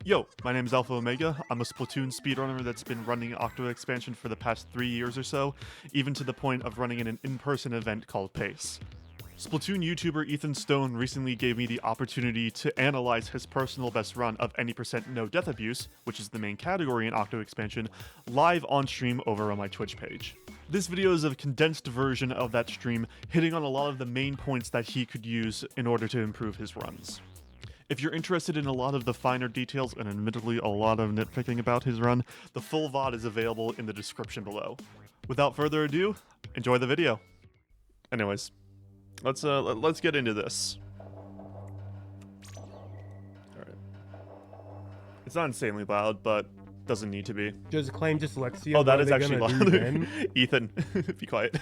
Yo, my name is Alpha Omega. I'm a Splatoon speedrunner that's been running Octo expansion for the past 3 years or so, even to the point of running an in-person event called PACE. Splatoon YouTuber Ethan Stone recently gave me the opportunity to analyze his personal best run of any % no death abuse, which is the main category in Octo expansion, live on stream over on my Twitch page. This video is a condensed version of that stream, hitting on a lot of the main points that he could use in order to improve his runs. If you're interested in a lot of the finer details and admittedly a lot of nitpicking about his run, the full VOD is available in the description below. Without further ado, enjoy the video. Anyways, let's get into this. Alright. It's not insanely loud, but doesn't need to be. Just claim dyslexia. Oh, that what are is they actually gonna do louder. then? Ethan, be quiet.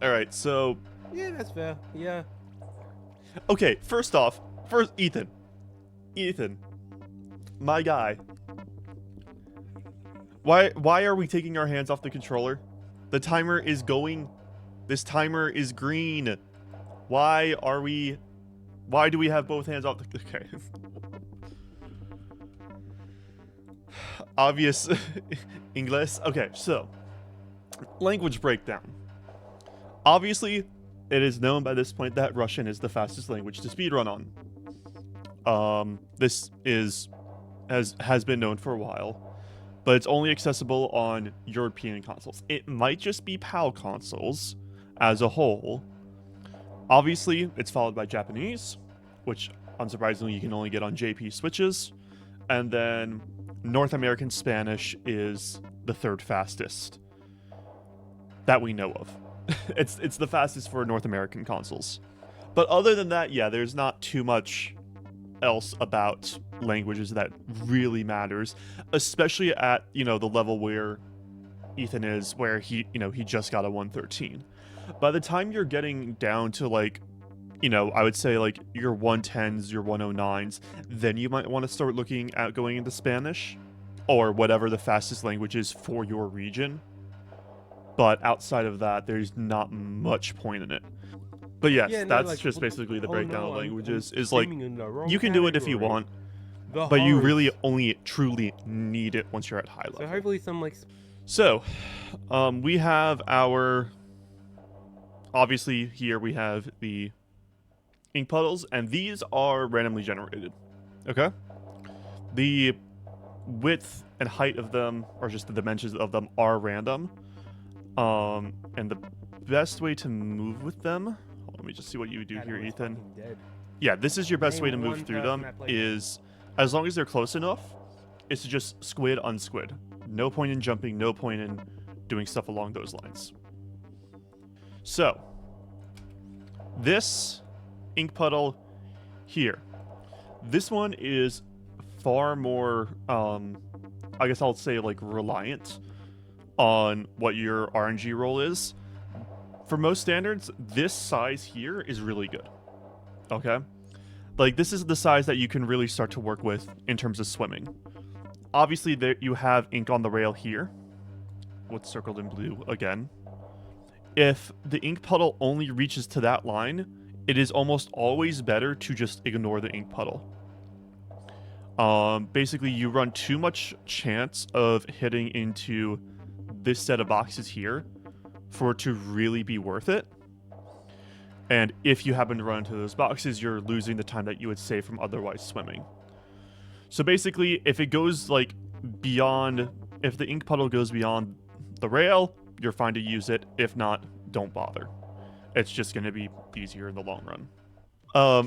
Alright, so... Yeah, that's fair. Yeah. Okay, first, Ethan, my guy. Why are we taking our hands off the controller? The timer is going. This timer is green. Why do we have both hands off the... Okay. Obvious English. Okay, so language breakdown. Obviously, it is known by this point that Russian is the fastest language to speedrun on. This has been known for a while, but it's only accessible on European consoles. It might just be PAL consoles as a whole. Obviously, it's followed by Japanese, which unsurprisingly you can only get on JP Switches, and then North American Spanish is the third fastest that we know of. It's the fastest for North American consoles. But other than that, yeah, there's not too much else about languages that really matters, especially at, the level where Ethan is, where he just got a 113. By the time you're getting down to I would say your 110s, your 109s, then you might want to start looking at going into Spanish or whatever the fastest language is for your region. But outside of that, there's not much point in it. But yes, Yeah, no, that's just basically the breakdown of languages. I'm Is like, screaming in the wrong you can do it if you category. want, The but you horrors. really only truly need it once you're at high So level. hopefully some So, we have our... Obviously, here we have the ink puddles, and these are randomly generated. Okay? The width and height of them, or just the dimensions of them, are random. And the best way to move with them... Let me just see what you do here, Ethan. Yeah, this is your best way to Name move one through person them, that played is, as long as they're close enough, is to just squid, unsquid. No point in jumping, no point in doing stuff along those lines. So, this ink puddle here. This one is far more, I guess I'll say, reliant on what your RNG roll is. For most standards, this size here is really good. Okay? This is the size that you can really start to work with in terms of swimming. Obviously, there you have ink on the rail here. What's circled in blue again. If the ink puddle only reaches to that line, it is almost always better to just ignore the ink puddle. Basically, you run too much chance of hitting into this set of boxes here for it to really be worth it. And if you happen to run into those boxes, you're losing the time that you would save from otherwise swimming. So basically, if it goes beyond, if the ink puddle goes beyond the rail, you're fine to use it. If not, don't bother. It's just going to be easier in the long run.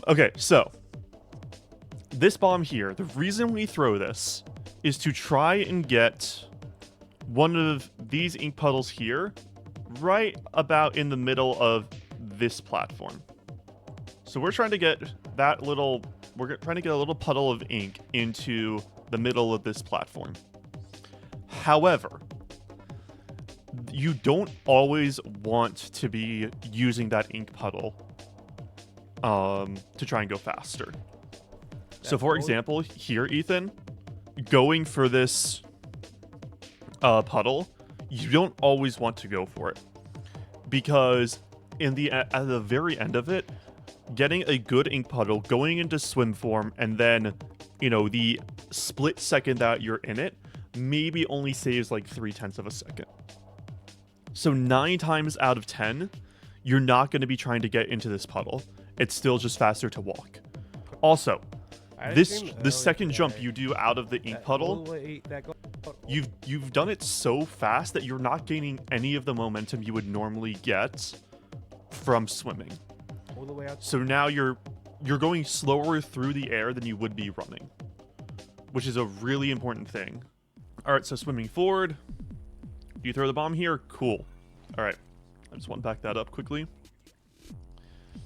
Okay, so this bomb here, the reason we throw this is to try and get one of these ink puddles here right about in the middle of this platform. So we're trying to get we're trying to get a little puddle of ink into the middle of this platform. However, you don't always want to be using that ink puddle to try and go faster. So for example, here, Ethan, going for this puddle, you don't always want to go for it, because at the very end of it, getting a good ink puddle, going into swim form, and then, you know, the split second that you're in it maybe only saves like 0.3 of a second. So 9 times out of 10, you're not going to be trying to get into this puddle. It's still just faster to walk. Also, the second jump you do out of the ink puddle, you've done it so fast that you're not gaining any of the momentum you would normally get from swimming. All the way out. So now you're going slower through the air than you would be running, which is a really important thing. All right, so swimming forward. You throw the bomb here? Cool. All right. I just want to back that up quickly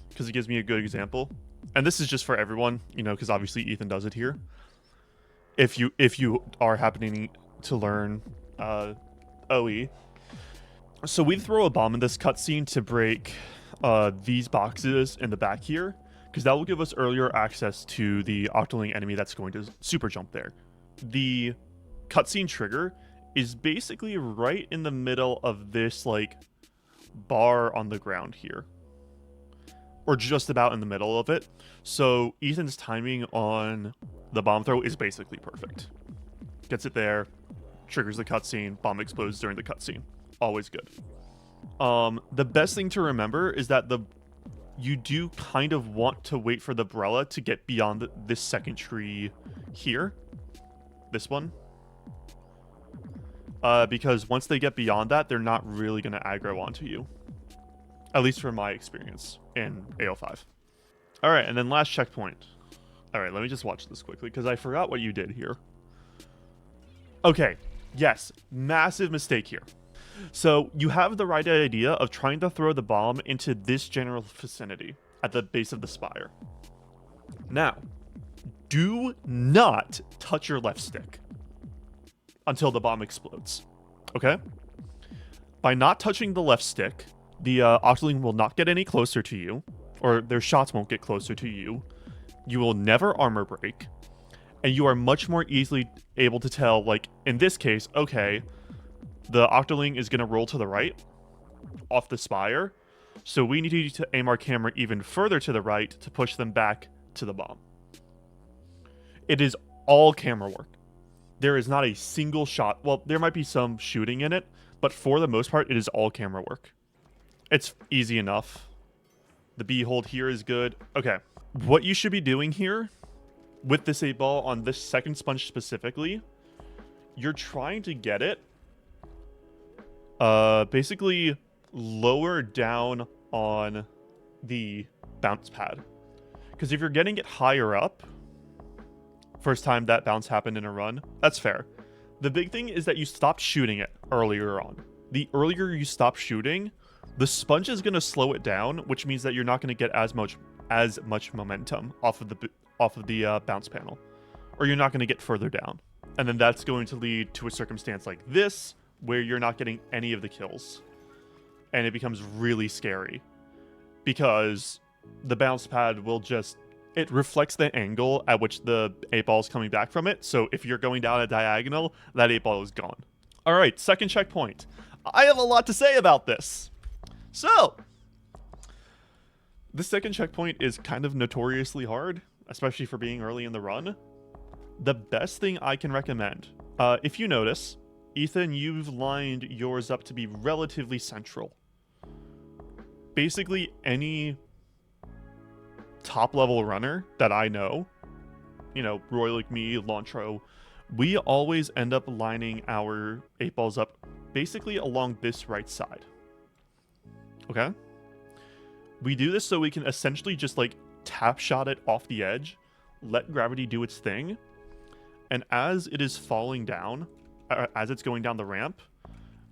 because it gives me a good example. And this is just for everyone, you know, because obviously Ethan does it here. If you are happening to learn OE. So we throw a bomb in this cutscene to break these boxes in the back here, because that will give us earlier access to the Octoling enemy that's going to super jump there. The cutscene trigger is basically right in the middle of this like bar on the ground here, or just about in the middle of it. So Ethan's timing on the bomb throw is basically perfect. Gets it there, triggers the cutscene, bomb explodes during the cutscene. Always good. The best thing to remember is that you do kind of want to wait for the umbrella to get beyond this second tree here. This one. Because once they get beyond that, they're not really going to aggro onto you. At least from my experience in AO5. Alright, and then last checkpoint. Alright, let me just watch this quickly, because I forgot what you did here. Okay, yes, massive mistake here. So, you have the right idea of trying to throw the bomb into this general vicinity, at the base of the spire. Now, do not touch your left stick until the bomb explodes, okay? By not touching the left stick, the Octoling will not get any closer to you, or their shots won't get closer to you. You will never armor break, and you are much more easily able to tell, like, in this case, okay, the Octoling is going to roll to the right, off the spire, so we need to aim our camera even further to the right to push them back to the bomb. It is all camera work. There is not a single shot. Well, there might be some shooting in it, but for the most part, it is all camera work. It's easy enough. The B hold here is good. Okay. What you should be doing here with this 8-ball on this second sponge specifically, you're trying to get it basically lower down on the bounce pad. Because if you're getting it higher up, first time that bounce happened in a run, that's fair. The big thing is that you stopped shooting it earlier on. The earlier you stop shooting, the sponge is going to slow it down, which means that you're not going to get as much momentum off of the bounce panel, or you're not going to get further down. And then that's going to lead to a circumstance like this, where you're not getting any of the kills. And it becomes really scary, because the bounce pad will just, it reflects the angle at which the 8-ball is coming back from it. So if you're going down a diagonal, that 8-ball is gone. All right, second checkpoint. I have a lot to say about this. So, the second checkpoint is kind of notoriously hard, especially for being early in the run. The best thing I can recommend, if you notice, Ethan, you've lined yours up to be relatively central. Basically, any top-level runner that I know, you know, Roy like me, Lantro, we always end up lining our 8-balls up basically along this right side. Okay? We do this so we can essentially just like tap shot it off the edge, let gravity do its thing, and as it is falling down, as it's going down the ramp,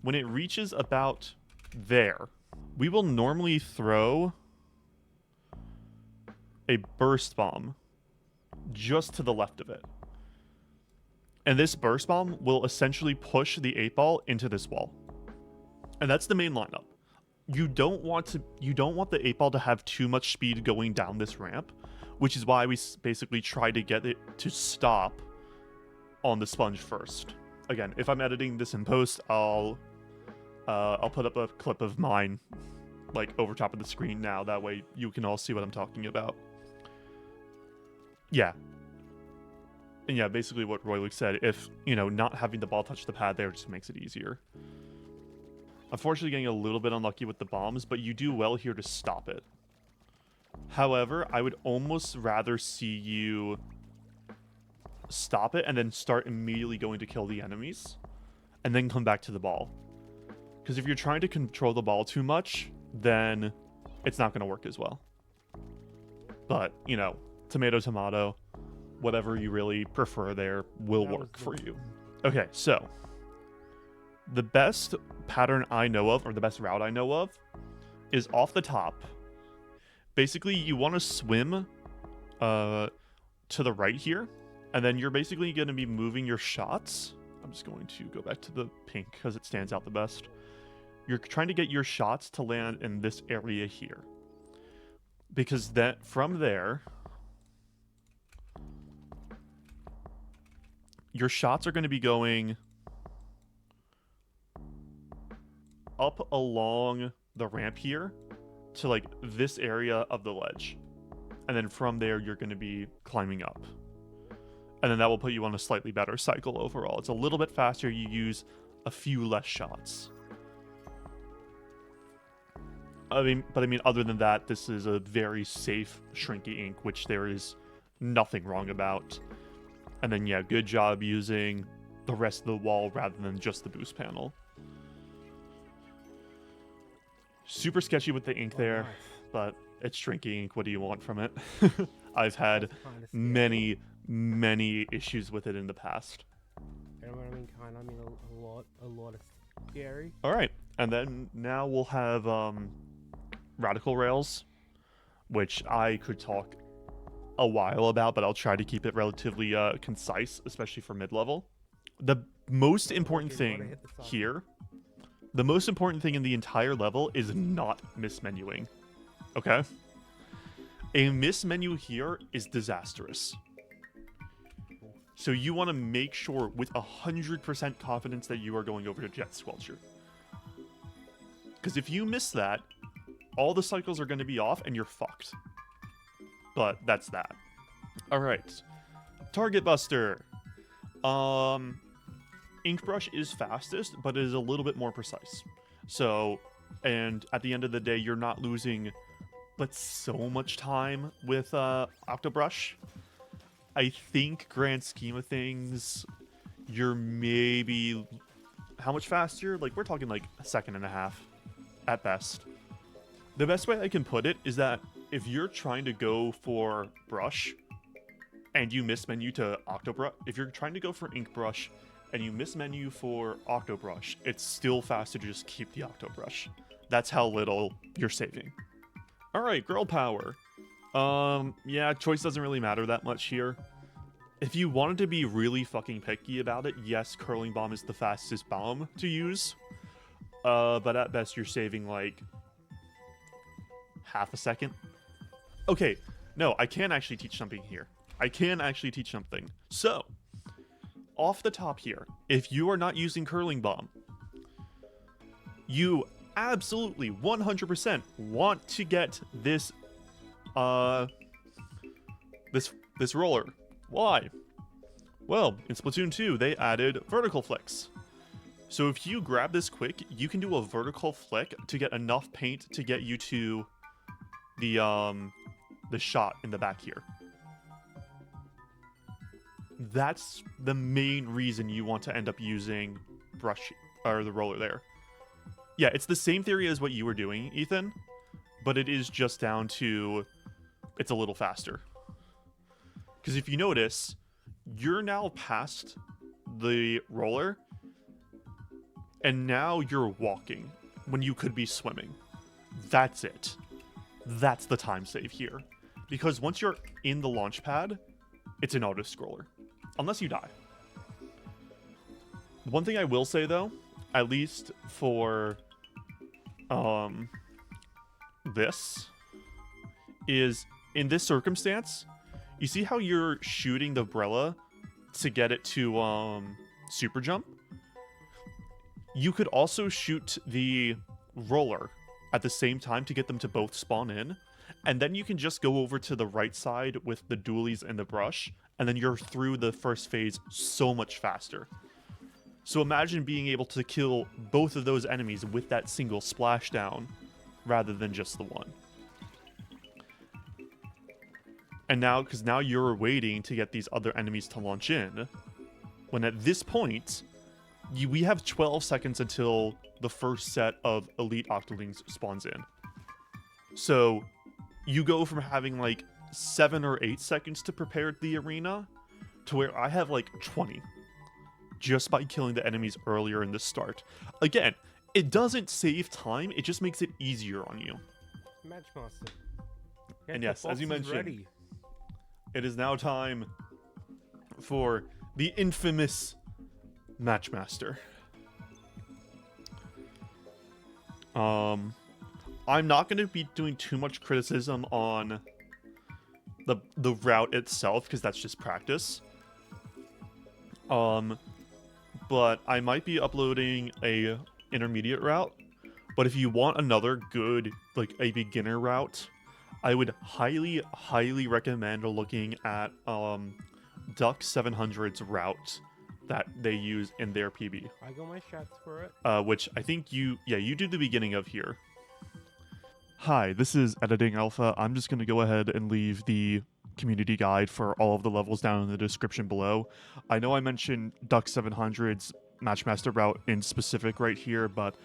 when it reaches about there, we will normally throw a burst bomb just to the left of it. And this burst bomb will essentially push the 8-ball into this wall. And that's the main lineup. You don't want the 8-ball to have too much speed going down this ramp, which is why we basically try to get it to stop on the sponge first. Again, if I'm editing this in post, I'll put up a clip of mine like over top of the screen now. That way you can all see what I'm talking about. Yeah. And yeah, basically what Royluke said, if, not having the ball touch the pad there just makes it easier. Unfortunately, getting a little bit unlucky with the bombs, but you do well here to stop it. However, I would almost rather see you stop it and then start immediately going to kill the enemies, and then come back to the ball. Because if you're trying to control the ball too much, then it's not going to work as well. But, tomato, tomato, whatever you really prefer there will work for you. Okay, so the best pattern I know of, or the best route I know of, is off the top. Basically, you want to swim to the right here, and then you're basically going to be moving your shots. I'm just going to go back to the pink because it stands out the best. You're trying to get your shots to land in this area here. Because that from there, your shots are going to be going up along the ramp here to like this area of the ledge. And then from there, you're going to be climbing up. And then that will put you on a slightly better cycle overall. It's a little bit faster. You use a few less shots. I mean, other than that, this is a very safe Shrinky ink, which there is nothing wrong about. And then, yeah, good job using the rest of the wall rather than just the boost panel. Super sketchy with the ink there, Nice. but it's Shrinky ink. What do you want from it? I've had many issues with it in the past. I mean, a lot of scary. All right, and then now we'll have Radical Rails, which I could talk a while about, but I'll try to keep it relatively concise, especially for mid-level. The most important thing here, the most important thing in the entire level is not mismenuing, okay? A mismenu here is disastrous. So you want to make sure with 100% confidence that you are going over to Jet Squelcher. Because if you miss that, all the cycles are going to be off and you're fucked. But that's that. Alright. Target Buster. Ink Brush is fastest, but it is a little bit more precise. So, and at the end of the day, you're not losing but so much time with Octo Brush. I think, grand scheme of things, you're maybe... How much faster? Like, we're talking like a second and a half at best. The best way I can put it is that if you're trying to go for Brush and you miss menu to Octo Brush, if you're trying to go for Ink Brush and you miss menu for Octo Brush, it's still faster to just keep the Octo Brush. That's how little you're saving. Alright, Girl Power. Yeah, choice doesn't really matter that much here. If you wanted to be really fucking picky about it, yes, Curling Bomb is the fastest bomb to use. But at best, you're saving, like, half a second. Okay, no, I can actually teach something here. I can actually teach something. So, off the top here, if you are not using Curling Bomb, you absolutely 100% want to get this this roller. Why? Well, in Splatoon 2 they added vertical flicks. So if you grab this quick, you can do a vertical flick to get enough paint to get you to the shot in the back here. That's the main reason you want to end up using brush or the roller there. Yeah, it's the same theory as what you were doing, Ethan, but it is just down to it's a little faster. Because if you notice, you're now past the roller, and now you're walking when you could be swimming. That's it. That's the time save here. Because once you're in the launch pad, it's an auto-scroller. Unless you die. One thing I will say, though, at least for this, is in this circumstance, you see how you're shooting the umbrella to get it to super jump? You could also shoot the roller at the same time to get them to both spawn in, and then you can just go over to the right side with the dualies and the brush and then you're through the first phase so much faster. So imagine being able to kill both of those enemies with that single splashdown rather than just the one. And now, because now you're waiting to get these other enemies to launch in, when at this point, we have 12 seconds until the first set of elite Octolings spawns in. So you go from having like 7 or 8 seconds to prepare the arena to where I have like 20 just by killing the enemies earlier in the start. Again, it doesn't save time, it just makes it easier on you. Matchmaster. And yes, as you mentioned, ready. it is now time for the infamous Matchmaster. I'm not going to be doing too much criticism on the route itself because that's just practice. But I might be uploading a intermediate route. But if you want another good, like a beginner route, I would highly, highly recommend looking at Duck 700's route that they use in their PB. I got my shots for it. Which I think you do the beginning of here. Hi, this is Editing Alpha. I'm just going to go ahead and leave the community guide for all of the levels down in the description below. I know I mentioned Duck 700's Matchmaster route in specific right here, but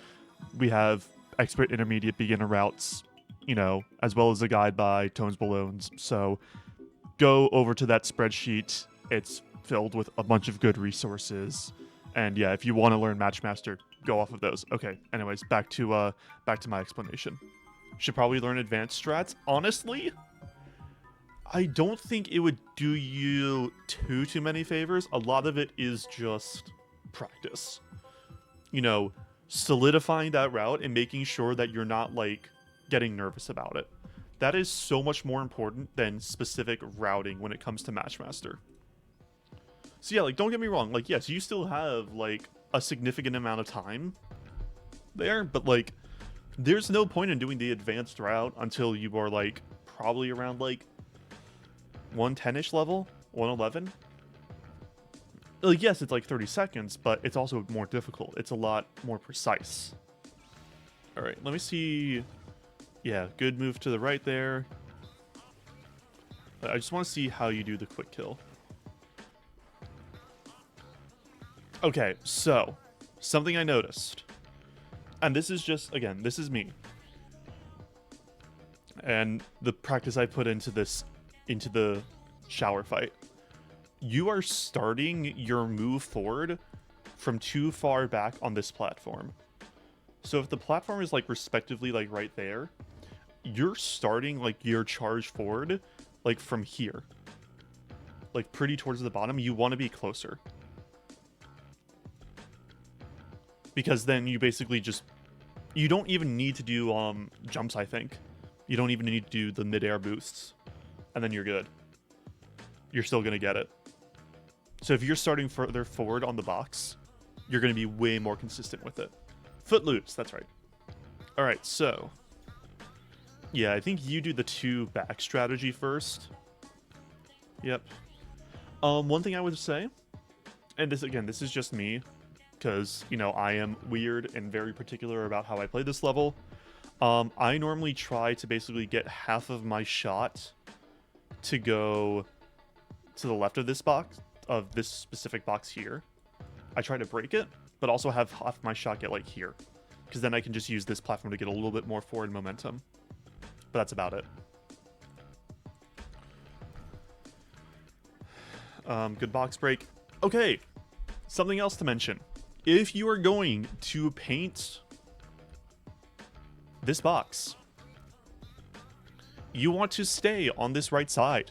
we have expert, intermediate, beginner routes, you know, as well as a guide by Tones Ballones. So go over to that spreadsheet. It's filled with a bunch of good resources. And yeah, if you want to learn Matchmaster, go off of those. Okay, anyways, back to my explanation. Should probably learn advanced strats. Honestly, I don't think it would do you too many favors. A lot of it is just practice. You know, solidifying that route and making sure that you're not like getting nervous about it. That is so much more important than specific routing when it comes to Matchmaster. So yeah, like, don't get me wrong, like, yes, you still have like a significant amount of time there, but like there's no point in doing the advanced route until you are like probably around like 110-ish level, 111. Like, yes, it's like 30 seconds, but it's also more difficult. It's a lot more precise. All right, let me see. Yeah, good move to the right there. I just want to see how you do the quick kill. Okay, so something I noticed, and this is just, again, this is me, and the practice I put into this, into the shower fight. You are starting your move forward from too far back on this platform. So if the platform is like respectively like right there, you're starting like your charge forward like from here, like pretty towards the bottom. You want to be closer, because then you basically just, you don't even need to do jumps. I think you don't even need to do the mid-air boosts, and then you're good. You're still gonna get it. So if you're starting further forward on the box, you're gonna be way more consistent with it. Footloose, that's right. All right, so yeah, I think you do the 2 back strategy first. Yep. One thing I would say, and this, again, this is just me, because, you know, I am weird and very particular about how I play this level. I normally try to basically get half of my shot to go to the left of this box, of this specific box here. I try to break it, but also have half my shot get like here, because then I can just use this platform to get a little bit more forward momentum. But that's about it. Good box break. Okay, something else to mention. If you are going to paint this box, you want to stay on this right side,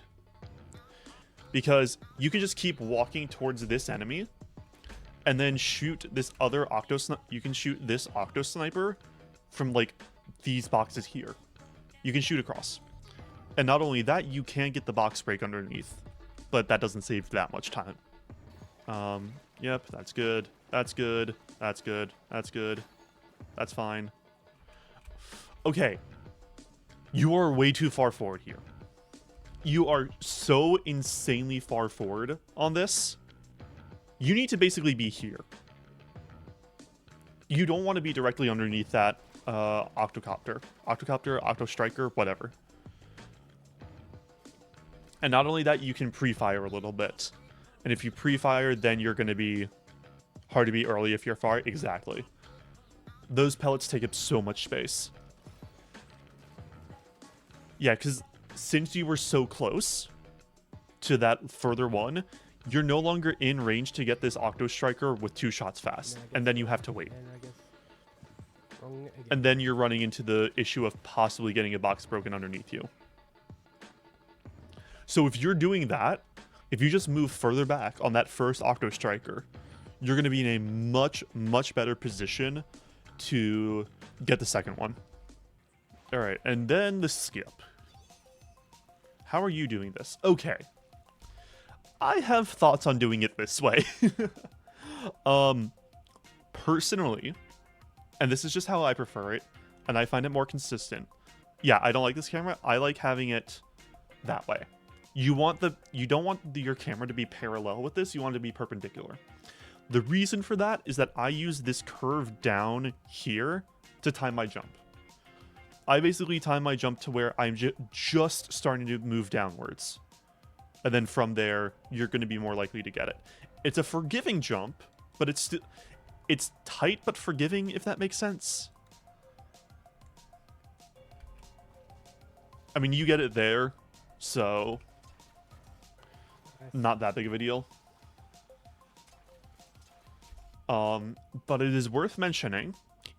because you can just keep walking towards this enemy and then shoot this other Octo sniper. You can shoot this Octo sniper from like these boxes here. You can shoot across. And not only that, you can get the box break underneath, but that doesn't save that much time. Yep, that's good. That's good. That's good. That's good. That's fine. Okay. You are way too far forward here. you are so insanely far forward on this. You need to basically be here. You don't want to be directly underneath that octocopter, octo striker, whatever. And not only that, you can pre-fire a little bit. And if you pre-fire, then you're going to be hard to beat early if you're far. Exactly. Those pellets take up so much space. Yeah, because since you were so close to that further one, you're no longer in range to get this Octo Striker with 2 shots fast. And then you have to wait. And then you're running into the issue of possibly getting a box broken underneath you. So if you're doing that, if you just move further back on that first Octo Striker, you're going to be in a much, much better position to get the second one. All right, and then the skip. How are you doing this? Okay. I have thoughts on doing it this way. Personally, and this is just how I prefer it, and I find it more consistent. Yeah, I don't like this camera. I like having it that way. You don't want your camera to be parallel with this. You want it to be perpendicular. The reason for that is that I use this curve down here to time my jump. I basically time my jump to where I'm just starting to move downwards. And then from there, you're going to be more likely to get it. It's a forgiving jump, but it's tight but forgiving, if that makes sense. I mean, you get it there, so not that big of a deal. But it is worth mentioning,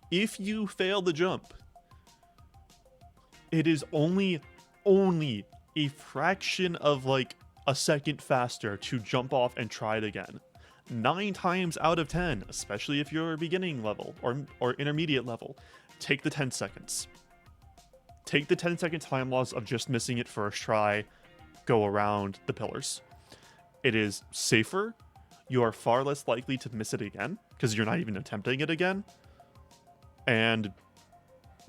if you fail the jump, it is only a fraction of like a second faster to jump off and try it again. 9 times out of 10, especially if you're beginning level or intermediate level, take the 10 seconds. Take the 10-second time loss of just missing it first try, go around the pillars. It is safer. You are far less likely to miss it again, because you're not even attempting it again. And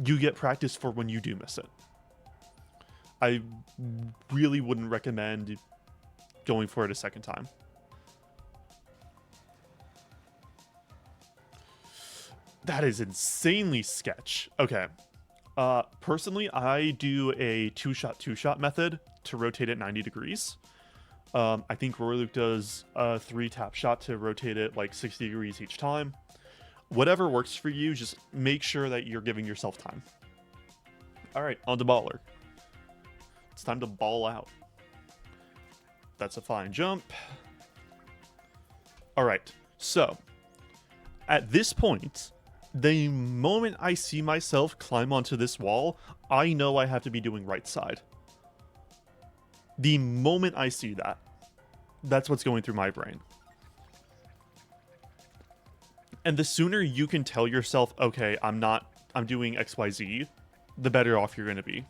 you get practice for when you do miss it. I really wouldn't recommend going for it a second time. That is insanely sketch. Okay. Personally, I do a two-shot method to rotate it 90 degrees. I think Royluke does a 3-tap shot to rotate it like 60 degrees each time. Whatever works for you, just make sure that you're giving yourself time. All right, on to baller. It's time to ball out. That's a fine jump. All right, so at this point, the moment I see myself climb onto this wall, I know I have to be doing right side. The moment I see that, that's what's going through my brain. And the sooner you can tell yourself, okay, I'm doing XYZ, the better off you're going to be.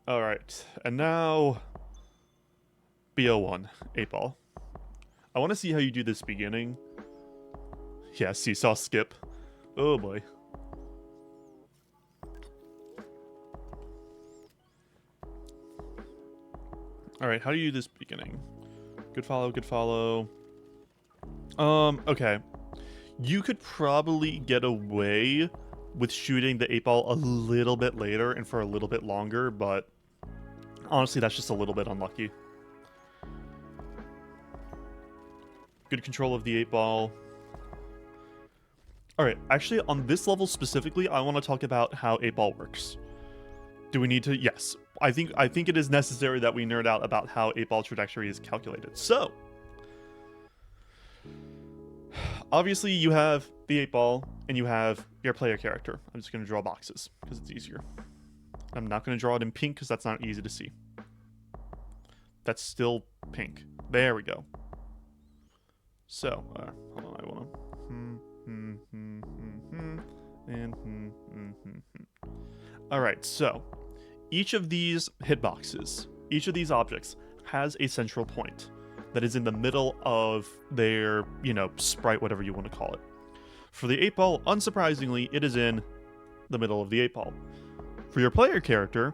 All right, and now BO1, 8-ball. I want to see how you do this beginning. Yeah, seesaw skip. Oh boy. All right, how do you do this beginning? Good follow, good follow. Okay. You could probably get away with shooting the 8-ball a little bit later and for a little bit longer, but honestly, that's just a little bit unlucky. Good control of the 8-ball. Alright, actually, on this level specifically, I want to talk about how 8-ball works. Do we need to? Yes. I think it is necessary that we nerd out about how 8-ball trajectory is calculated. So, obviously, you have the 8-ball, and you have your player character. I'm just going to draw boxes, because it's easier. I'm not going to draw it in pink, because that's not easy to see. That's still pink. There we go. So, hold on, I want to... Alright, so each of these hitboxes, each of these objects has a central point that is in the middle of their, sprite, whatever you want to call it. For the 8-ball, unsurprisingly, it is in the middle of the 8-ball. For your player character,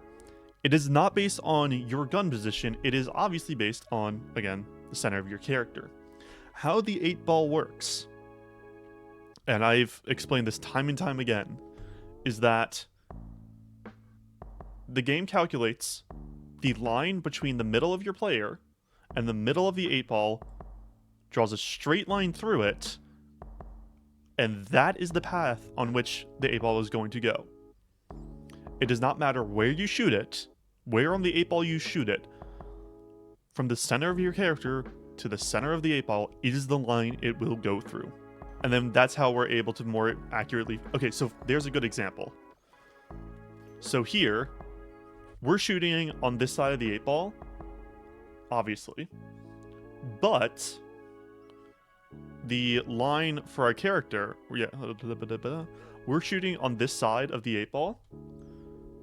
It is not based on your gun position. It is obviously based on, again, the center of your character. How the 8-ball works, and I've explained this time and time again, is that the game calculates the line between the middle of your player and the middle of the 8-ball, draws a straight line through it, and that is the path on which the 8-ball is going to go. It does not matter where you shoot it, where on the 8-ball you shoot it, from the center of your character to the center of the 8-ball is the line it will go through. And then that's how we're able to more accurately... Okay, so there's a good example. So here, we're shooting on this side of the 8-ball, obviously, but the line for our character, we're shooting on this side of the 8-ball,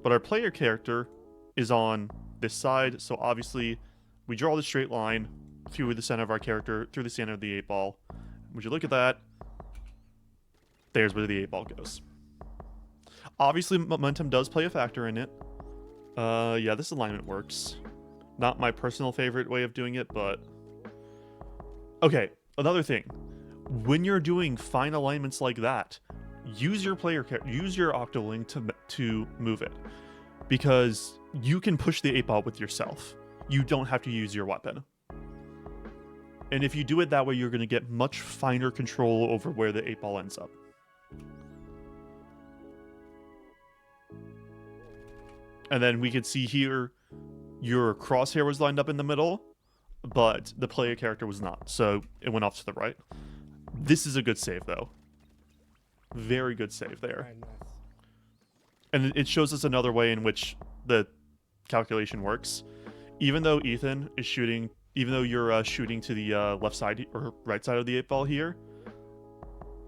but our player character is on this side, so obviously we draw the straight line through the center of our character, through the center of the 8-ball. Would you look at that? There's where the 8-ball goes. Obviously, momentum does play a factor in it. Yeah, this alignment works. Not my personal favorite way of doing it, but... Okay, another thing. When you're doing fine alignments like that, use your Octo link to move it. Because you can push the 8-ball with yourself. You don't have to use your weapon. And if you do it that way, you're going to get much finer control over where the 8-ball ends up. And then we can see here, your crosshair was lined up in the middle, but the player character was not. So it went off to the right. This is a good save, though. Very good save there. Very nice. And it shows us another way in which the calculation works. Even though Ethan is shooting, even though you're shooting to the left side or right side of the 8-ball here,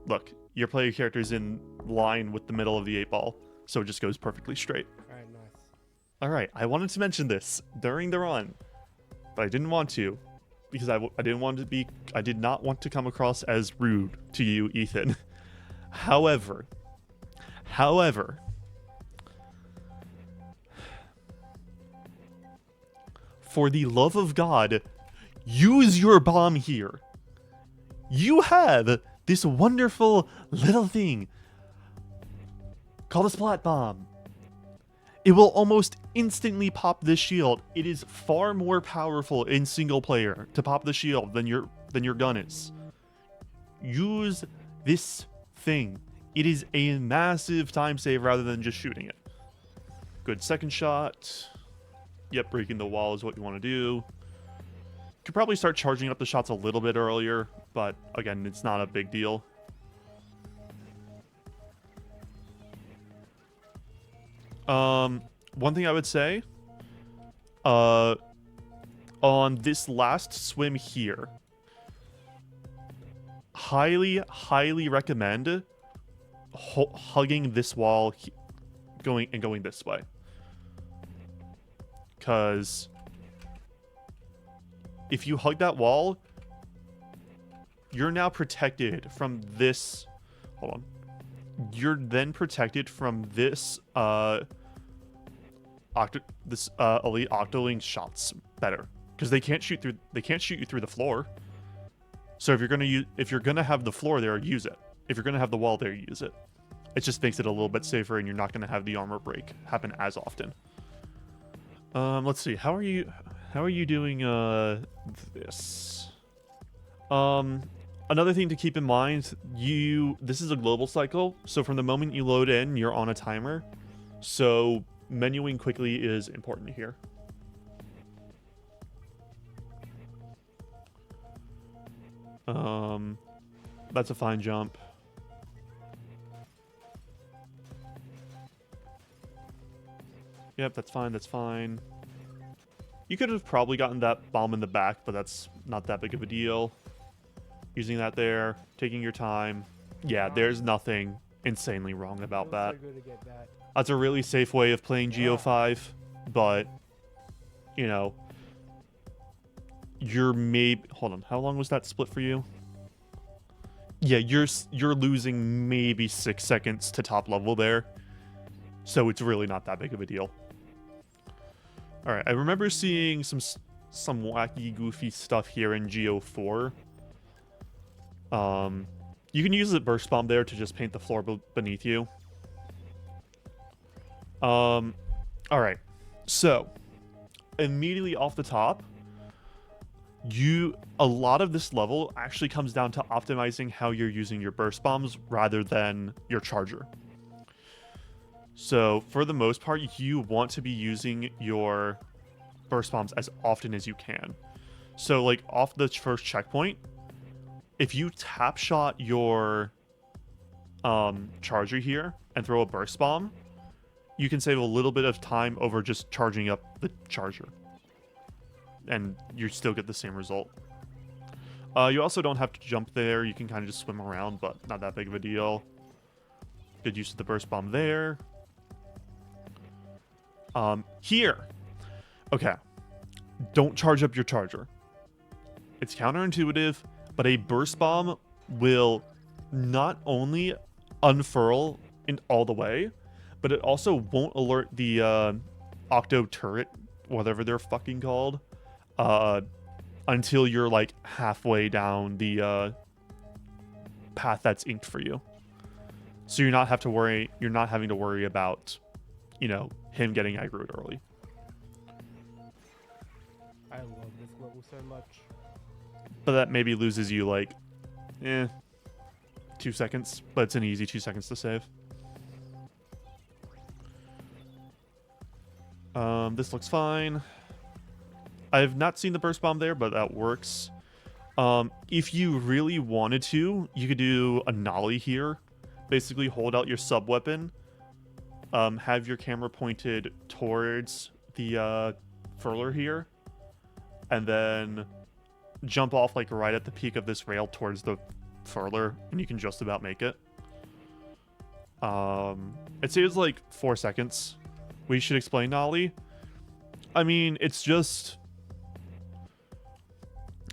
look, your player character is in line with the middle of the 8-ball, so it just goes perfectly straight. Very nice. All right, I wanted to mention this during the run, but I didn't want to because I did not want to come across as rude to you, Ethan. However, for the love of God, use your bomb here. You have this wonderful little thing called a splat bomb. It will almost instantly pop this shield. It is far more powerful in single player to pop the shield than your gun is. Use this thing. It is a massive time save rather than just shooting it. Good second shot. Yep, breaking the wall is what you want to do. Could probably start charging up the shots a little bit earlier, but again, it's not a big deal. One thing I would say, on this last swim here, highly recommend hugging this wall, going this way. Because if you hug that wall, you're now protected from this. Hold on. You're then protected from this elite Octoling shots better, because they can't shoot you through the floor. So if you're gonna have the floor there, use it. If you're gonna have the wall there, use it. It just makes it a little bit safer, and you're not gonna have the armor break happen as often. Let's see. How are you doing this? Another thing to keep in mind, this is a global cycle, so from the moment you load in, you're on a timer. So menuing quickly is important here. That's a fine jump. Yep, that's fine, that's fine. You could have probably gotten that bomb in the back, but that's not that big of a deal. Using that there, taking your time. Yeah, there's nothing insanely wrong about that. So good to get that. That's a really safe way of playing GO5, but, you know, hold on, how long was that split for you? Yeah, you're losing maybe 6 seconds to top level there, so it's really not that big of a deal. All right, I remember seeing some wacky, goofy stuff here in GO4. You can use the burst bomb there to just paint the floor beneath you. All right, so immediately off the top, a lot of this level actually comes down to optimizing how you're using your burst bombs rather than your charger. So for the most part, you want to be using your burst bombs as often as you can. So like off the first checkpoint, if you tap shot your charger here and throw a burst bomb, you can save a little bit of time over just charging up the charger. And you still get the same result. You also don't have to jump there. You can kind of just swim around, but not that big of a deal. Good use of the burst bomb there. Here. Okay. Don't charge up your charger. It's counterintuitive, but a burst bomb will not only unfurl in all the way, but it also won't alert the Octo turret, whatever they're fucking called, until you're like halfway down the path that's inked for you. So you're not having to worry about, you know, him getting aggroed early. I love this level so much. But that maybe loses you like 2 seconds, but it's an easy 2 seconds to save. This looks fine. I have not seen the burst bomb there, but that works. If you really wanted to, you could do a nollie here. Basically hold out your sub weapon, have your camera pointed towards the furler here, and then jump off like right at the peak of this rail towards the furler, and you can just about make it. It saves like 4 seconds. We should explain nollie. I mean, it's just...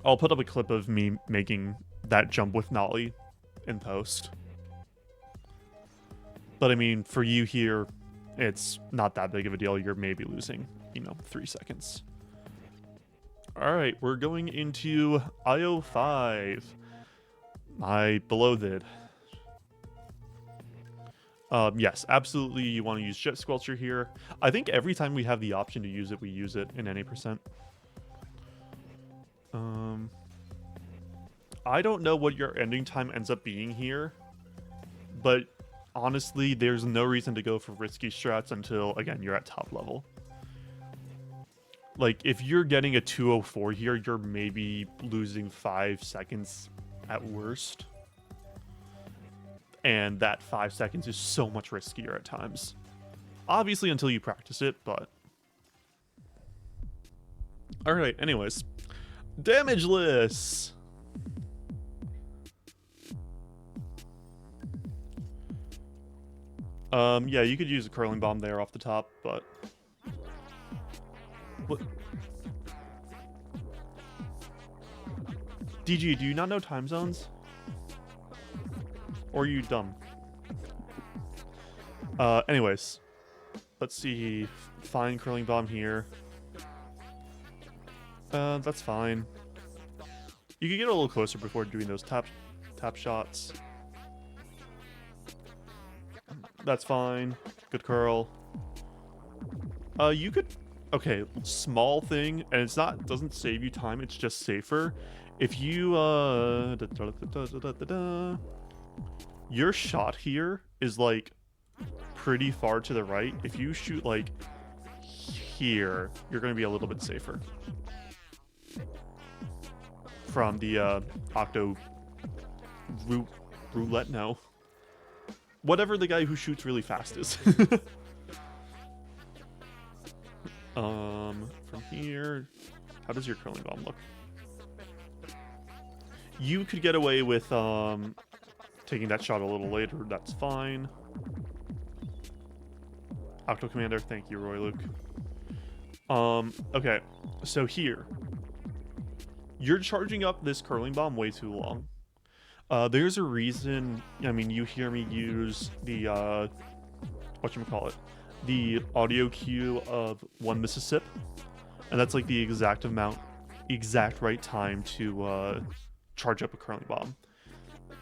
I'll put up a clip of me making that jump with nollie in post. But I mean, for you here, it's not that big of a deal. You're maybe losing, 3 seconds. Alright, we're going into IO5. My beloved. Yes, absolutely you want to use Jet Squelcher here. I think every time we have the option to use it, we use it in any percent. I don't know what your ending time ends up being here, but honestly, there's no reason to go for risky strats until, again, you're at top level. Like, if you're getting a 204 here, you're maybe losing 5 seconds at worst. And that 5 seconds is so much riskier at times. Obviously, until you practice it, but... Alright, anyways. Damageless! Yeah, you could use a curling bomb there off the top, but... What? DG, do you not know time zones? Or are you dumb? Anyways. Let's see. Fine curling bomb here. That's fine. You can get a little closer before doing those tap shots. That's fine. Good curl. You could... Okay, small thing, and it's not... doesn't save you time, it's just safer. If you, your shot here is, like, pretty far to the right. If you shoot, like, here, you're going to be a little bit safer. From the, Octo... Roulette? No. Whatever the guy who shoots really fast is. From here... How does your curling bomb look? You could get away with, taking that shot a little later. That's fine. Octo Commander, thank you, Roy Luke. Okay. So here. You're charging up this curling bomb way too long. There's a reason, I mean, you hear me use the, whatchamacallit, the audio cue of 1 Mississippi, and that's like the exact right time to charge up a curling bomb.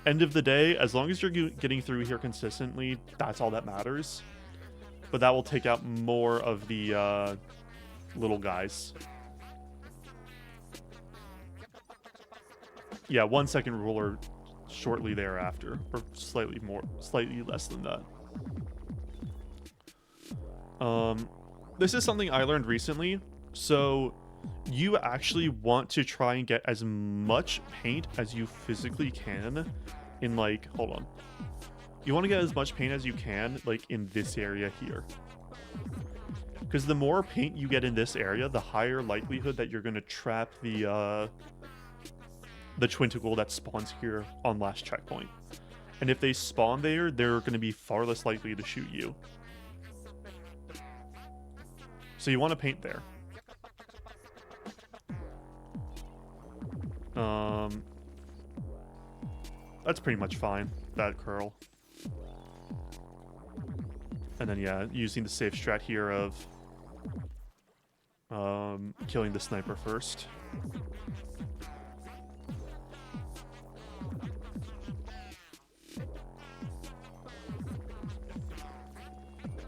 End of the day, as long as you're getting through here consistently, that's all that matters. But that will take out more of the little guys. Yeah, 1 second ruler shortly thereafter, or slightly less than that. This is something I learned recently. So you actually want to try and get as much paint as you physically can in, like, hold on. You want to get as much paint as you can, like, in this area here. Because the more paint you get in this area, the higher likelihood that you're going to trap the Twinticle that spawns here on last checkpoint. And if they spawn there, they're going to be far less likely to shoot you. So you want to paint there. That's pretty much fine, that curl. And then, yeah, using the safe strat here of killing the sniper first.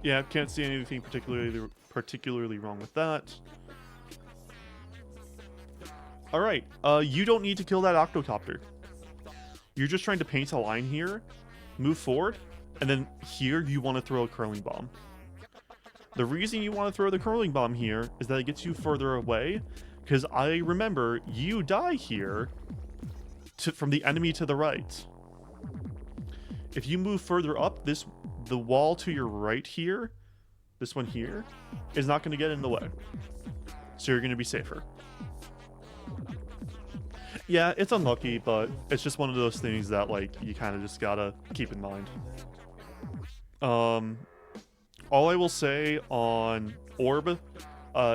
Yeah, can't see anything particularly wrong with that. Alright, you don't need to kill that octocopter. You're just trying to paint a line here, move forward, and then here you want to throw a curling bomb. The reason you want to throw the curling bomb here is that it gets you further away, because I remember you die here from the enemy to the right. If you move further up, the wall to your right here, this one here, is not going to get in the way. So you're going to be safer. Yeah, it's unlucky, but it's just one of those things that, like, you kind of just gotta keep in mind. All I will say on Orb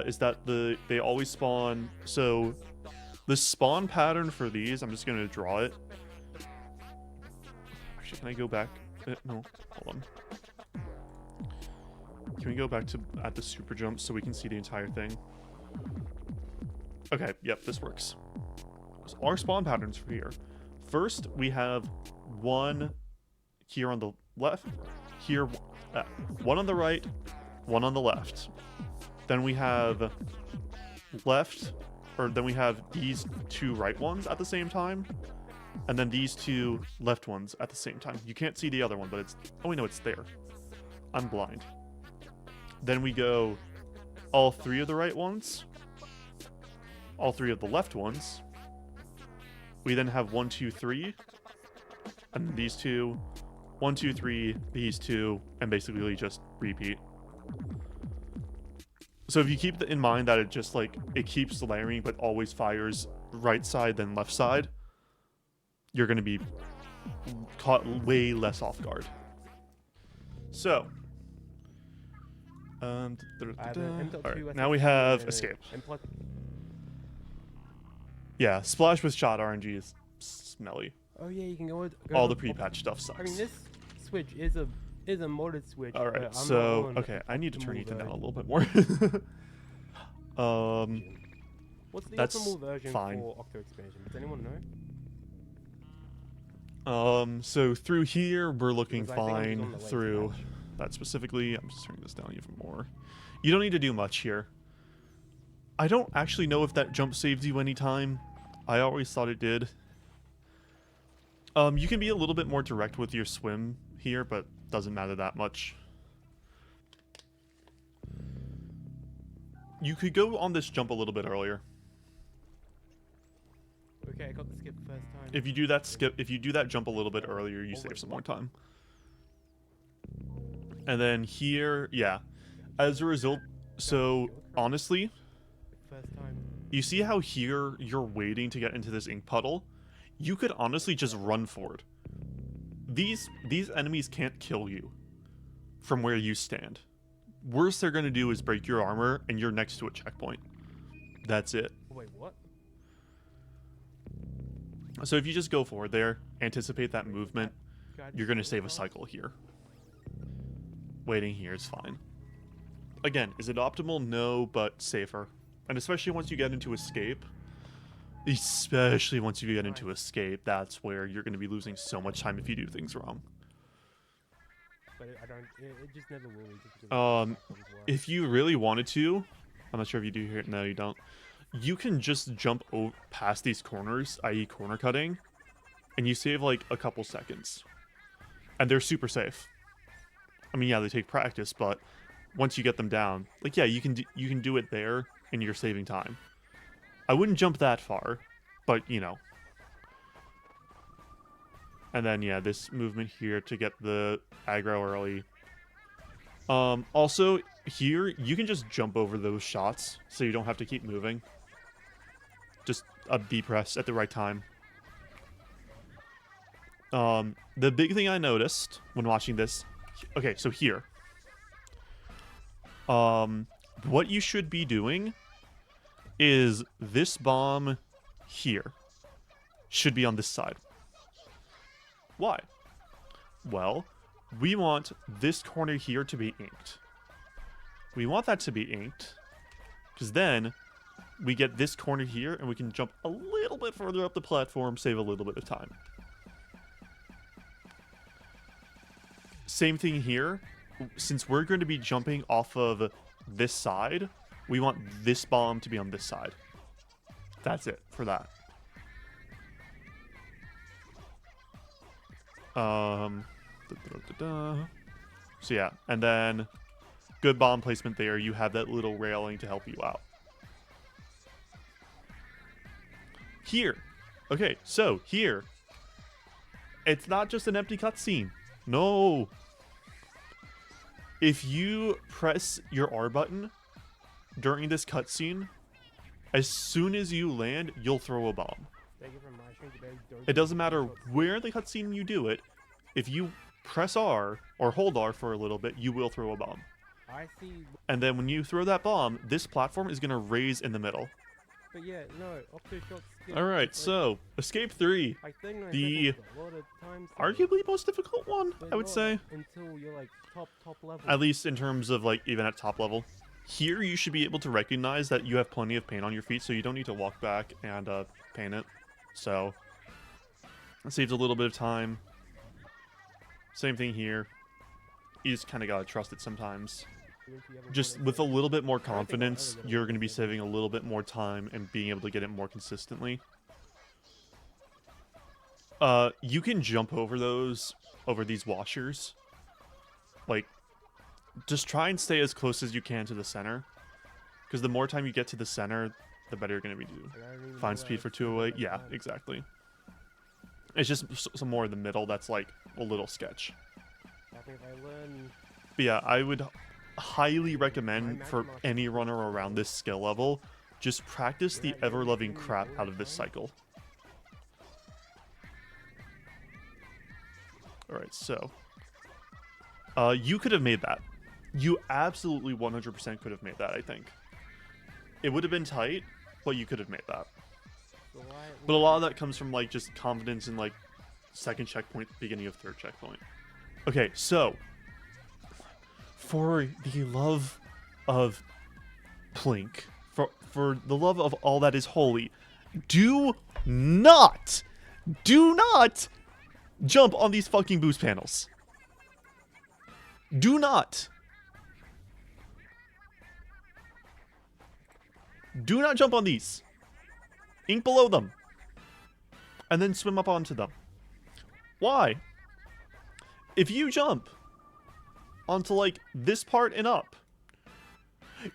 is that they always spawn. So the spawn pattern for these, I'm just gonna draw it. Actually, can I go back? No, hold on. Can we go back to at the super jump so we can see the entire thing? Okay, yep, this works. So our spawn patterns for here. First, we have one here on the left, here, one on the right, one on the left. Then we have then we have these two right ones at the same time, and then these two left ones at the same time. You can't see the other one, but it's, oh wait, no, it's there. I'm blind. Then we go all three of the right ones, all three of the left ones. We then have 1, 2, 3, and these two, 1, 2, 3, these two, and basically just repeat. So if you keep in mind that it just, like, it keeps layering but always fires right side then left side, you're going to be caught way less off guard. So, alright, now we have escape. Yeah, splash with shot RNG is smelly. Oh yeah, you can go all the pre-patch stuff sucks. I mean, this switch is a modded switch. All right, so okay, I need to turn Ethan down a little bit more. What's the that's optimal version fine. for Octo expansion? Does anyone know? So through here we're looking Because I think I'm fine. just on the way to Through patch. that specifically, I'm just turning this down even more. You don't need to do much here. I don't actually know if that jump saves you any time. I always thought it did. You can be a little bit more direct with your swim here, but doesn't matter that much. You could go on this jump a little bit earlier. Okay, I got the skip first time. If you do that jump a little bit earlier, you save some more time. And then here, yeah. As a result, so honestly, First time. you see how here you're waiting to get into this ink puddle? You could honestly just run forward. These enemies can't kill you from where you stand. Worst they're going to do is break your armor and you're next to a checkpoint. That's it. Wait, what? So if you just go forward there, anticipate that movement, you're going to save a cycle here. Waiting here is fine. Again, is it optimal? No, but safer. And especially once you get into escape. Especially once you get into escape, that's where you're going to be losing so much time if you do things wrong. But I don't. It just never will be. Just because If you really wanted to, I'm not sure if you do here. No, you don't. You can just jump past these corners, i.e. corner cutting, and you save like a couple seconds. And they're super safe. I mean, yeah, they take practice, but once you get them down, like, yeah, you can do it there, and you're saving time. I wouldn't jump that far, but, you know. And then, yeah, this movement here to get the aggro early. Also, here, you can just jump over those shots, so you don't have to keep moving. Just a B press at the right time. The big thing I noticed when watching this... Okay, so here. What you should be doing is this bomb here should be on this side. Why? Well, we want this corner here to be inked. We want that to be inked because then we get this corner here and we can jump a little bit further up the platform, save a little bit of time. Same thing here. Since we're going to be jumping off of this side, we want this bomb to be on this side. That's it for that. So yeah, and then good bomb placement there. You have that little railing to help you out. Here. Okay, so here. It's not just an empty cutscene. No. If you press your R button during this cutscene, as soon as you land, you'll throw a bomb. It doesn't matter where in the cutscene you do it. If you press R or hold R for a little bit, you will throw a bomb. I see. And then when you throw that bomb, this platform is going to raise in the middle. But yeah, no, Octo shots. Alright, so Escape 3. Like 39 The seconds, a lot of time arguably most difficult one, I would say. Until you're like top level. At least in terms of like even at top level. Here you should be able to recognize that you have plenty of paint on your feet, so you don't need to walk back and paint it. So it saves a little bit of time. Same thing here. You just kind of gotta trust it sometimes. Just with a little bit more confidence, you're going to be saving a little bit more time and being able to get it more consistently. You can jump over these washers. Like, just try and stay as close as you can to the center. Because the more time you get to the center, the better you're going to be doing. Find speed for 208. Yeah, exactly. It's just some more in the middle that's like a little sketch. But yeah, I would highly recommend for any runner around this skill level, just practice the ever-loving crap out of this cycle. Alright, so you could have made that. You absolutely 100% could have made that, I think. It would have been tight, but you could have made that. But a lot of that comes from like just confidence in like second checkpoint, beginning of third checkpoint. Okay, so for the love of Plink, for the love of all that is holy, do not jump on these fucking boost panels. Do not jump on these. Ink below them. And then swim up onto them. Why? If you jump onto like this part and up,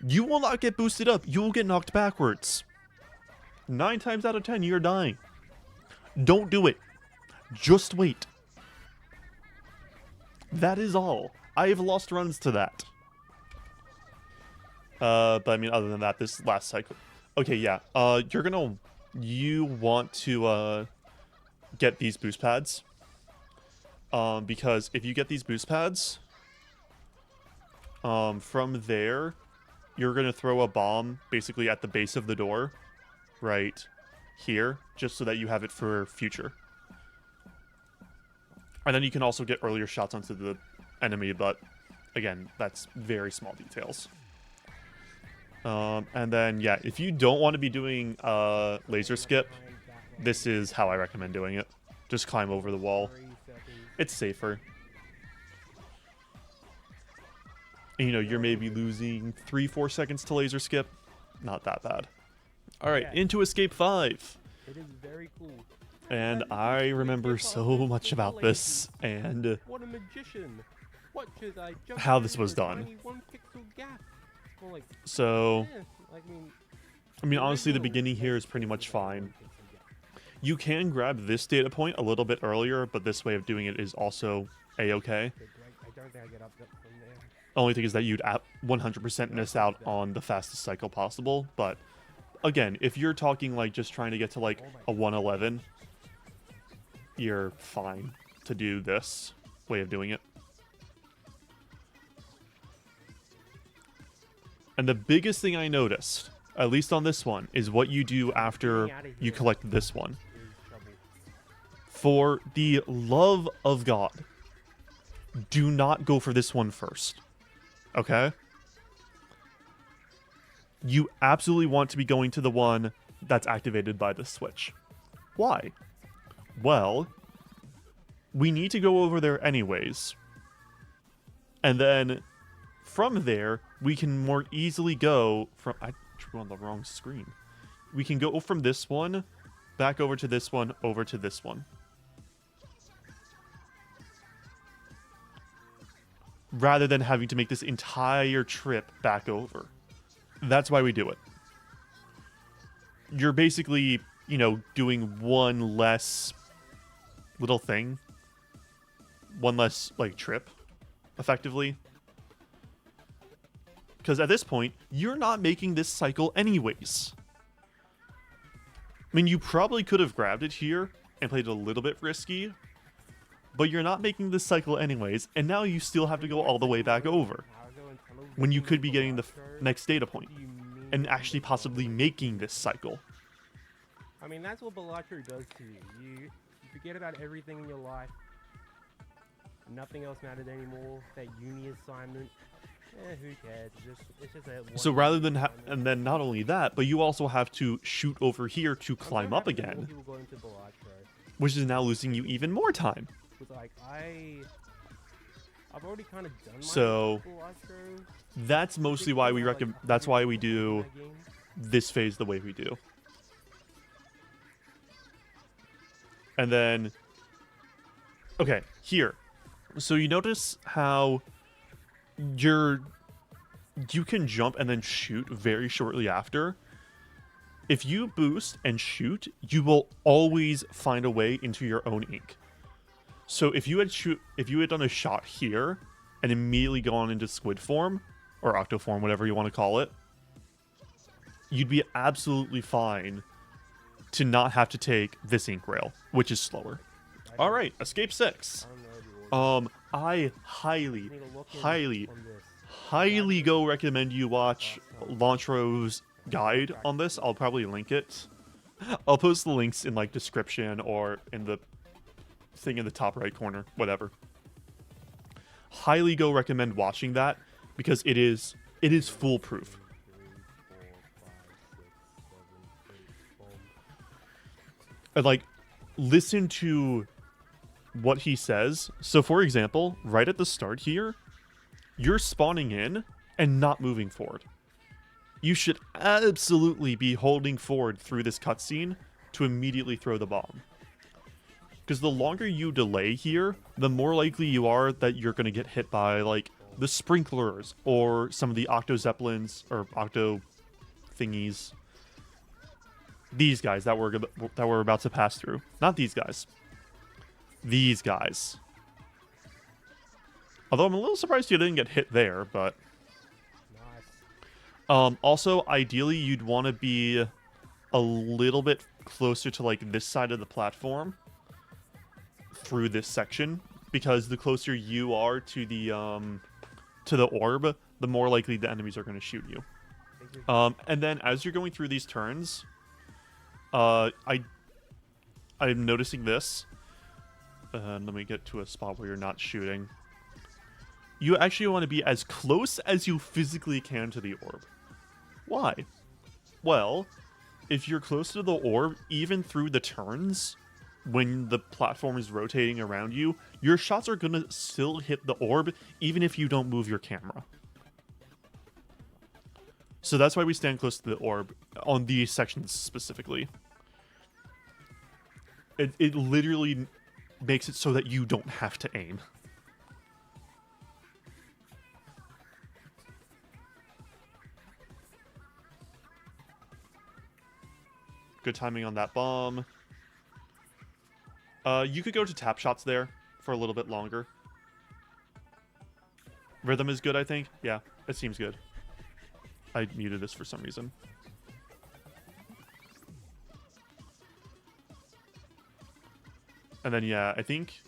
you will not get boosted up. You will get knocked backwards. 9 times out of 10, you're dying. Don't do it. Just wait. That is all. I have lost runs to that. But I mean, other than that, this last cycle. Okay, yeah. You want to get these boost pads. Because if you get these boost pads, from there, you're going to throw a bomb basically at the base of the door, right here, just so that you have it for future. And then you can also get earlier shots onto the enemy, but again, that's very small details. And then, yeah, if you don't want to be doing laser skip, Behind that, like, this is how I recommend doing it. Just climb over the wall. 3 seconds. It's safer. And, you know, you're maybe losing 3-4 seconds to laser skip. Not that bad. All right, Yeah. into Escape 5. It is very cool. And I remember so much about this and What a magician! What should I jump how through this was the done. tiny 1 pixel gap? Well, like, So, eh, I mean, honestly, the original beginning here is text pretty was much about fine. 1 pixel gap. You can grab this data point a little bit earlier, but this way of doing it is also a-okay. Okay, great. I don't think I get up from there. Only thing is that you'd 100% miss out on the fastest cycle possible, but again, if you're talking like just trying to get to like a 111, you're fine to do this way of doing it. And the biggest thing I noticed, at least on this one, is what you do after you collect this one. Is trouble. For the love of God, do not go for this one first. Okay? You absolutely want to be going to the one that's activated by the switch. Why? Well, we need to go over there anyways. And then from there, we can more easily go from... I drew on the wrong screen. We can go from this one, back over to this one, over to this one. Rather than having to make this entire trip back over. That's why we do it. You're basically, you know, doing one less little thing. One less, like, trip, effectively. Because at this point, you're not making this cycle anyways. I mean, you probably could have grabbed it here and played it a little bit risky, but you're not making this cycle anyways, and now you still have to go all the way back over, when you could be getting the next data point, and actually possibly making this cycle. I mean, that's what Balatro does to you. You forget about everything in your life. Nothing else matters anymore. That uni assignment. Who cares? It's just a So rather than and then not only that, but you also have to shoot over here to climb up again, which is now losing you even more time. Like I've already kind of done my So Balatro. that's mostly why we recommend. That's why we do this phase the way we do. And then, okay, here. So you notice how you can jump and then shoot very shortly after. If you boost and shoot, you will always find a way into your own ink. So if you had done a shot here and immediately gone into squid form or octo form, whatever you want to call it, you'd be absolutely fine to not have to take this ink rail, which is slower. All right, Escape 6. I highly go recommend you watch Lantro's guide on this. I'll probably link it. I'll post the links in like description or in the thing in the top right corner, whatever. Highly go recommend watching that because it is foolproof. And like, listen to what he says. So for example, right at the start here, you're spawning in and not moving forward. You should absolutely be holding forward through this cutscene to immediately throw the bomb. Because the longer you delay here, the more likely you are that you're going to get hit by like the sprinklers or some of the Octo Zeppelins or Octo thingies. These guys that we're about to pass through. Not these guys. These guys. Although I'm a little surprised you didn't get hit there, but... Nice. Also, ideally, you'd want to be a little bit closer to, like, this side of the platform through this section, because the closer you are to the orb, the more likely the enemies are going to shoot you. And then as you're going through these turns, I'm noticing this. Let me get to a spot where you're not shooting. You actually want to be as close as you physically can to the orb. Why? Well, if you're close to the orb, even through the turns, when the platform is rotating around you, your shots are going to still hit the orb, even if you don't move your camera. So that's why we stand close to the orb on these sections specifically. It literally makes it so that you don't have to aim. Good timing on that bomb. You could go to tap shots there for a little bit longer. Rhythm is good, I think. Yeah, it seems good. I muted this for some reason. And then, yeah, I think...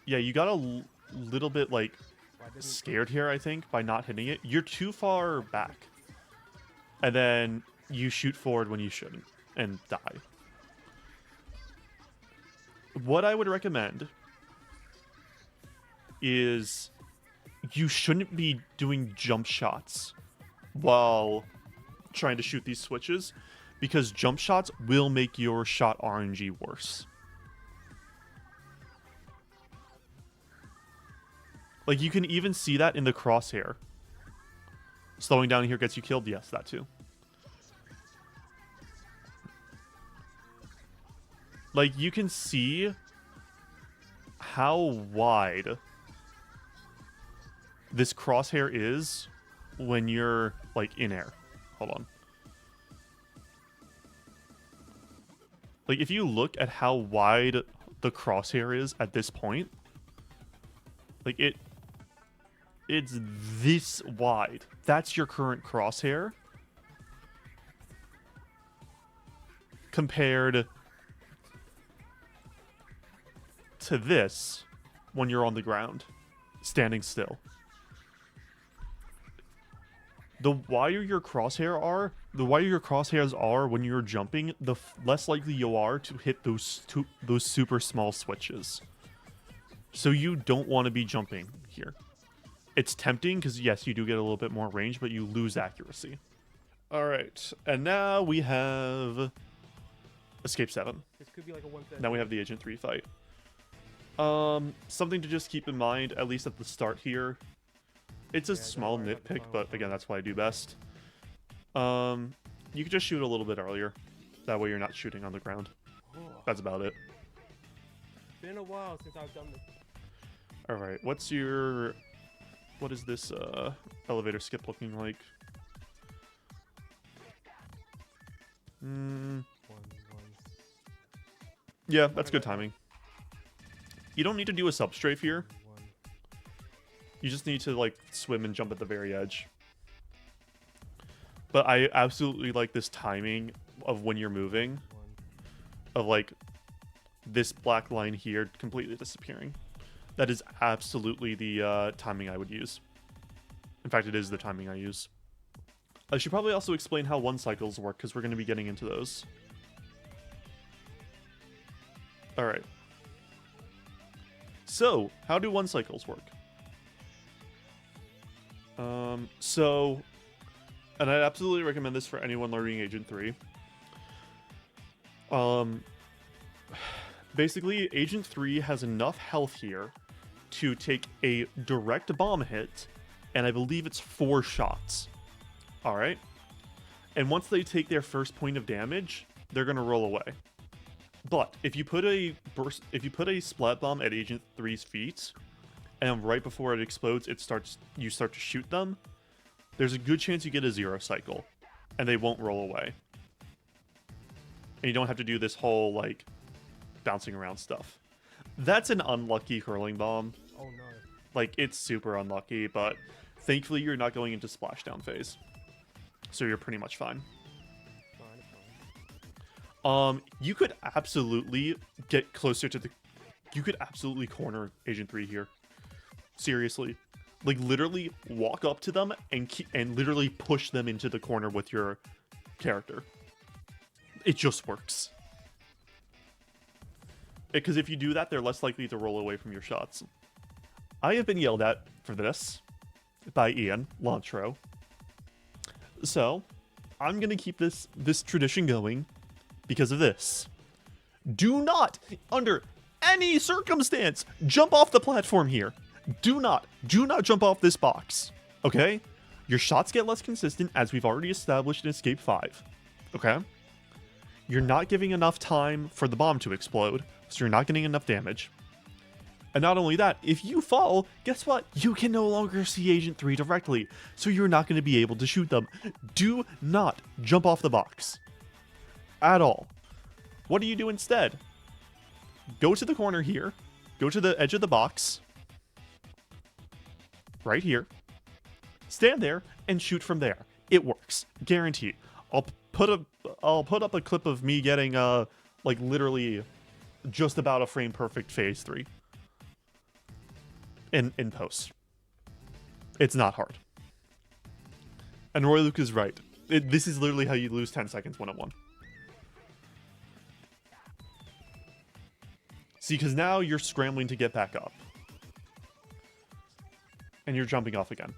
Yeah, you got a little bit, like, scared here, I think, by not hitting it. You're too far back. And then you shoot forward when you shouldn't and die. What I would recommend is you shouldn't be doing jump shots while trying to shoot these switches, because jump shots will make your shot RNG worse. Like, you can even see that in the crosshair. Slowing down here gets you killed? Yes, that too. Like, you can see how wide this crosshair is when you're, like, in air. Hold on. Like, if you look at how wide the crosshair is at this point, like, it's this wide. That's your current crosshair. Compared to this when you're on the ground, standing still. The wider your crosshair are, the wider your crosshairs are when you're jumping, the less likely you are to hit those super small switches. So you don't want to be jumping here. It's tempting because, yes, you do get a little bit more range, but you lose accuracy. All right, and now we have Escape 7. This could be like a 130. Now we have the Agent 3 fight. Something to just keep in mind, at least at the start here. It's a small nitpick, but again, that's what I do best. You could just shoot a little bit earlier. That way you're not shooting on the ground. That's about it. It's been a while since I've done this. Alright, what is this elevator skip looking like? Yeah, that's good timing. You don't need to do a substrafe here. You just need to, like, swim and jump at the very edge. But I absolutely like this timing of when you're moving. Of, like, this black line here completely disappearing. That is absolutely the timing I would use. In fact, it is the timing I use. I should probably also explain how one cycles work, because we're going to be getting into those. Alright. So, how do one cycles work? And I'd absolutely recommend this for anyone learning Agent 3. Basically, Agent 3 has enough health here to take a direct bomb hit, and I believe it's 4 shots. Alright? And once they take their first point of damage, they're gonna roll away. But if you put a splat bomb at Agent 3's feet, and right before it explodes, you start to shoot them, there's a good chance you get a 0 cycle, and they won't roll away. And you don't have to do this whole, like, bouncing around stuff. That's an unlucky hurling bomb. Oh no. Like, it's super unlucky, but thankfully you're not going into splashdown phase. So you're pretty much fine. You could absolutely get closer to the... You could absolutely corner Agent 3 here. Seriously. Like, literally walk up to them and literally push them into the corner with your character. It just works. Because if you do that, they're less likely to roll away from your shots. I have been yelled at for this by Ian Lantro. So, I'm gonna keep this tradition going because of this. Do not, under any circumstance, jump off the platform here. Do not jump off this box. Okay? Your shots get less consistent, as we've already established in Escape 5. Okay? You're not giving enough time for the bomb to explode, so you're not getting enough damage. And not only that, if you fall, guess what? You can no longer see Agent 3 directly, so you're not going to be able to shoot them. Do not jump off the box. At all. What do you do instead? Go to the corner here. Go to the edge of the box. Right here. Stand there and shoot from there. It works. Guaranteed. I'll put up a clip of me getting like literally just about a frame perfect phase 3 in post. It's not hard. And Roy Luke is right. This is literally how you lose 10 seconds 1-on-1. See, because now you're scrambling to get back up. And you're jumping off again.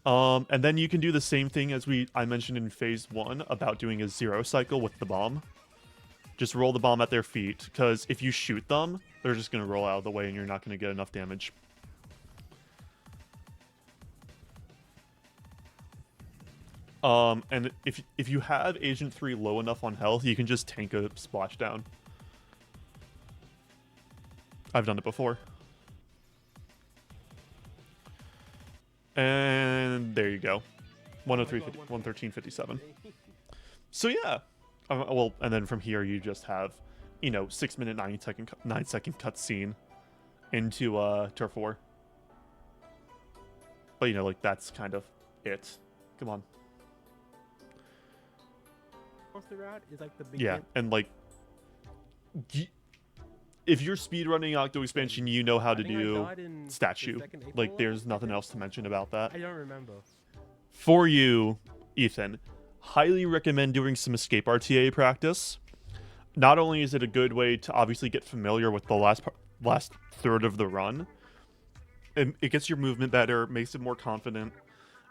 And then you can do the same thing as I mentioned in phase 1 about doing a 0 cycle with the bomb. Just roll the bomb at their feet, because if you shoot them, they're just going to roll out of the way and you're not going to get enough damage. And if you have Agent 3 low enough on health, you can just tank a splashdown. I've done it before. And there you go. 113.57. So yeah. Well, and then from here you just have, 6 minute 9 second cutscene into Turf War. But like that's kind of it. Come on. Monster route is like the big yeah, and like if you're speedrunning Octo expansion, you know how to do statue. Like there's nothing else to mention about that. I don't remember. For you, Ethan, highly recommend doing some escape RTA practice. Not only is it a good way to obviously get familiar with the last third of the run, it gets your movement better, makes it more confident,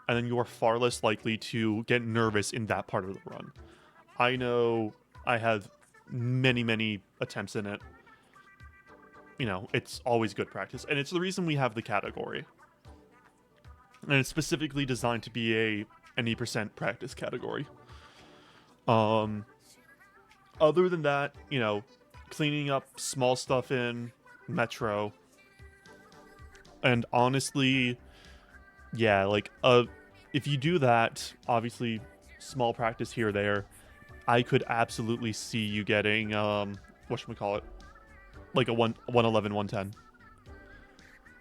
and then you are far less likely to get nervous in that part of the run. I know I have many attempts in it. It's always good practice, and it's the reason we have the category. And it's specifically designed to be a any percent practice category. Other than that, cleaning up small stuff in Metro. And honestly, yeah, like if you do that, obviously small practice here or there, I could absolutely see you getting whatchamacallit, like a 111, 110.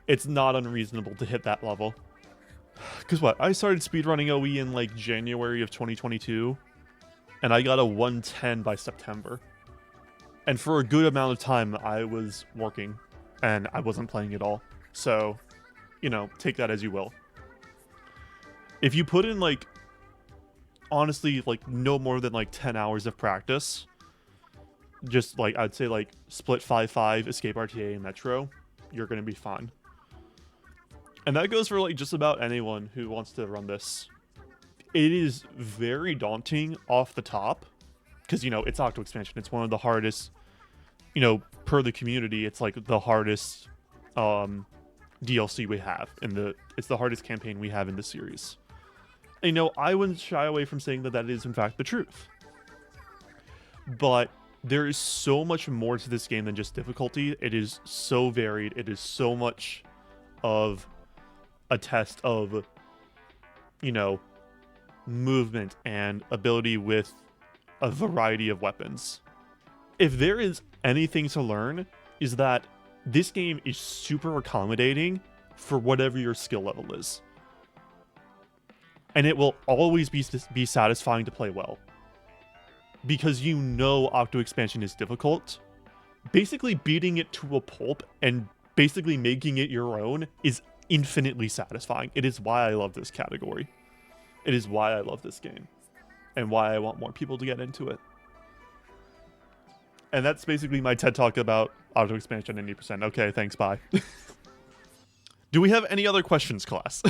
It's not unreasonable to hit that level. Because what? I started speedrunning OE in like January of 2022, and I got a 110 by September. And for a good amount of time, I was working, and I wasn't playing at all. So, take that as you will. If you put in like, honestly, like no more than like 10 hours of practice, just like I'd say like split 5-5 escape RTA and Metro, you're gonna be fine. And that goes for like just about anyone who wants to run this. It is very daunting off the top, because it's Octo expansion. It's one of the hardest, per the community, it's like the hardest DLC we have it's the hardest campaign we have in the series. And, I wouldn't shy away from saying that is in fact the truth. But there is so much more to this game than just difficulty. It is so varied. It is so much of a test of, movement and ability with a variety of weapons. If there is anything to learn, is that this game is super accommodating for whatever your skill level is. And it will always be satisfying to play well. Because Octo expansion is difficult. Basically beating it to a pulp and basically making it your own is infinitely satisfying. It is why I love this category. It is why I love this game. And why I want more people to get into it. And that's basically my TED Talk about Octo expansion 90%. Okay, thanks, bye. Do we have any other questions, class?